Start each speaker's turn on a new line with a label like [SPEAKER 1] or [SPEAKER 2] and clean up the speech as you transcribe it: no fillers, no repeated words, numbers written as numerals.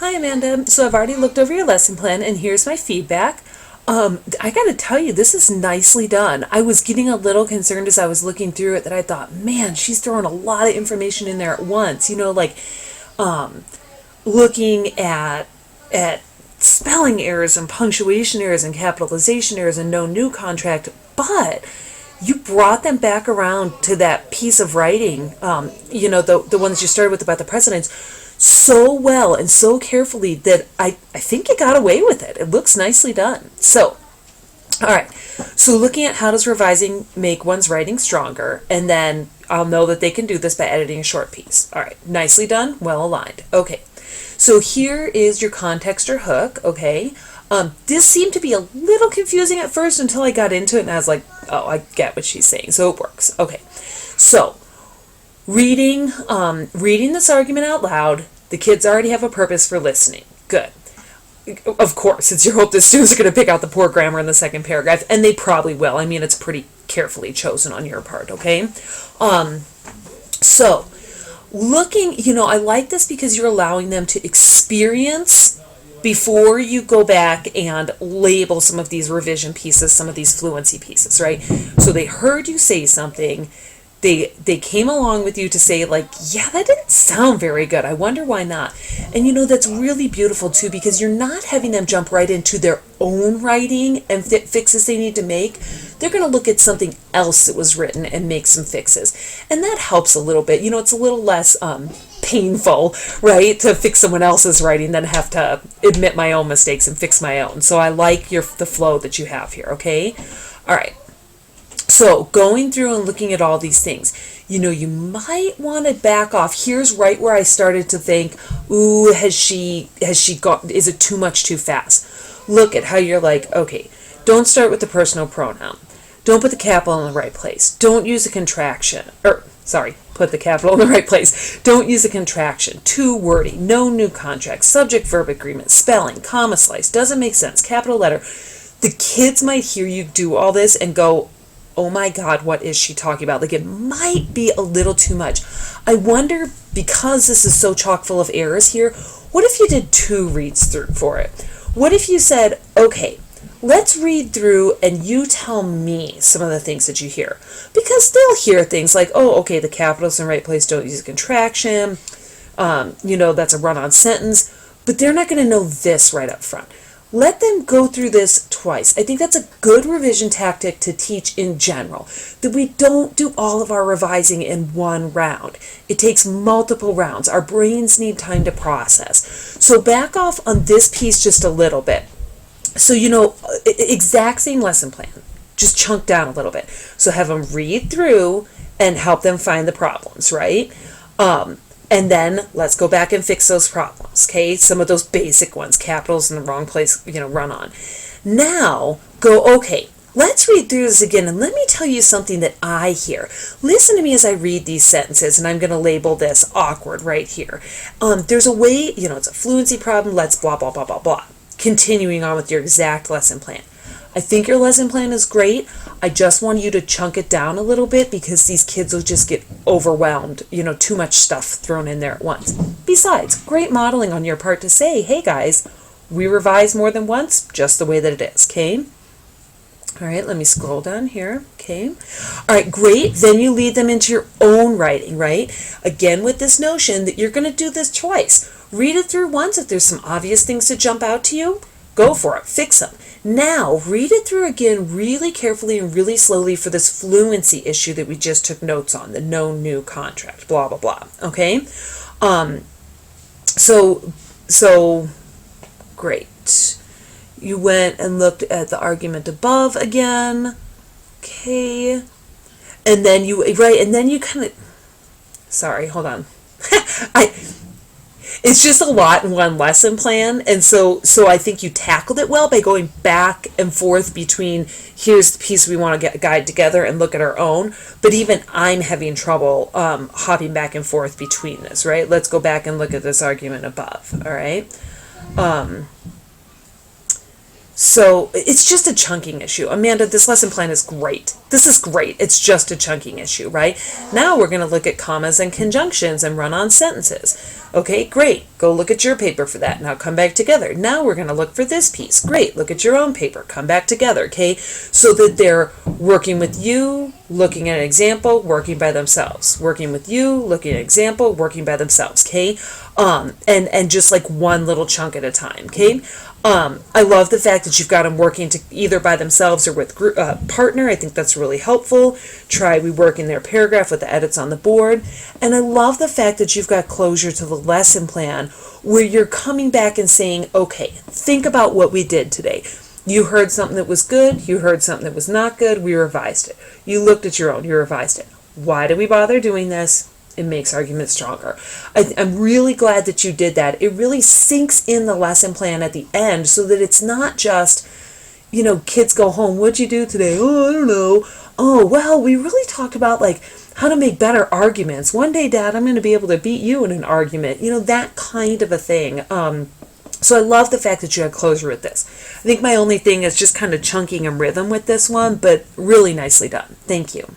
[SPEAKER 1] Hi, Amanda. So I've already looked over your lesson plan, and here's my feedback. I gotta tell you, this is nicely done. I was getting a little concerned as I was looking through it that I thought, man, she's throwing a lot of information in there at once. Like looking at spelling errors and punctuation errors and capitalization errors and no new contract, but you brought them back around to that piece of writing, the one that you started with about the presidents, so well and so carefully that I think you got away with it. It looks nicely done. So, all right. So looking at how does revising make one's writing stronger, and then I'll know that they can do this by editing a short piece. All right. Nicely done. Well aligned. Okay. So here is your context or hook. Okay. This seemed to be a little confusing at first until I got into it and I was like, oh, I get what she's saying. So it works. Okay. So reading this argument out loud, the kids already have a purpose for listening. Good. Of course, it's your hope that students are going to pick out the poor grammar in the second paragraph, and they probably will. I mean, it's pretty carefully chosen on your part, okay? So, I like this because you're allowing them to experience before you go back and label some of these revision pieces, some of these fluency pieces, right? So they heard you say something. They came along with you to say, like, yeah, that didn't sound very good. I wonder why not. And that's really beautiful too, because you're not having them jump right into their own writing and fixes they need to make. They're going to look at something else that was written and make some fixes. And that helps a little bit. It's a little less painful, right, to fix someone else's writing than have to admit my own mistakes and fix my own. So I like the flow that you have here, okay? All right. So going through and looking at all these things, you might want to back off. Here's right where I started to think, ooh, has she got, is it too much too fast? Look at how you're like, okay, don't start with the personal pronoun. Don't put the capital in the right place. Don't use a contraction. Put the capital in the right place. Don't use a contraction. Too wordy. No new contract. Subject-verb agreement. Spelling. Comma slice. Doesn't make sense. Capital letter. The kids might hear you do all this and go, oh my God, what is she talking about? Like, it might be a little too much. I wonder, because this is so chock full of errors here, what if you did 2 reads through for it? What if you said, okay, let's read through and you tell me some of the things that you hear? Because they'll hear things like, oh, okay, the capital's in the right place, don't use a contraction, that's a run-on sentence, but they're not going to know this right up front. Let them go through this twice. I think that's a good revision tactic to teach in general, that we don't do all of our revising in one round. It takes multiple rounds. Our brains need time to process. So back off on this piece just a little bit. So, exact same lesson plan, just chunk down a little bit. So have them read through and help them find the problems, right? And then let's go back and fix those problems, okay? Some of those basic ones, capitals in the wrong place, run on. Now, okay, let's read through this again, and let me tell you something that I hear. Listen to me as I read these sentences, and I'm going to label this awkward right here. There's a way, it's a fluency problem, let's blah, blah, blah, blah, blah. Continuing on with your exact lesson plan. I think your lesson plan is great. I just want you to chunk it down a little bit because these kids will just get overwhelmed, too much stuff thrown in there at once. Besides, great modeling on your part to say, hey guys, we revise more than once, just the way that it is, okay? All right, let me scroll down here, okay? All right, great. Then you lead them into your own writing, right? Again, with this notion that you're going to do this twice. Read it through once. If there's some obvious things to jump out to you, go for it, fix them. Now, read it through again really carefully and really slowly for this fluency issue that we just took notes on, the no new contract, blah, blah, blah, okay? So great. You went and looked at the argument above again, okay? And then you kind of, sorry, hold on. It's just a lot in one lesson plan, and so I think you tackled it well by going back and forth between here's the piece we want to guide together and look at our own, but even I'm having trouble hopping back and forth between this, right? Let's go back and look at this argument above, all right? So it's just a chunking issue. Amanda, this lesson plan is great. This is great. It's just a chunking issue, right? Now we're going to look at commas and conjunctions and run-on sentences. Okay, great. Go look at your paper for that. Now come back together. Now we're going to look for this piece. Great. Look at your own paper. Come back together, okay? So that they're working with you, looking at an example, working by themselves. Working with you, looking at an example, working by themselves, okay? And just like one little chunk at a time, okay? I love the fact that you've got them working to either by themselves or with partner. I think that's really helpful. Try reworking their paragraph with the edits on the board. And I love the fact that you've got closure to the lesson plan where you're coming back and saying, okay, think about what we did today. You heard something that was good. You heard something that was not good. We revised it. You looked at your own. You revised it. Why did we bother doing this? It makes arguments stronger. I'm really glad that you did that. It really sinks in the lesson plan at the end so that it's not just, kids go home. What'd you do today? Oh, I don't know. Oh, well, we really talked about like how to make better arguments. One day, Dad, I'm going to be able to beat you in an argument. That kind of a thing. So I love the fact that you had closure with this. I think my only thing is just kind of chunking and rhythm with this one, but really nicely done. Thank you.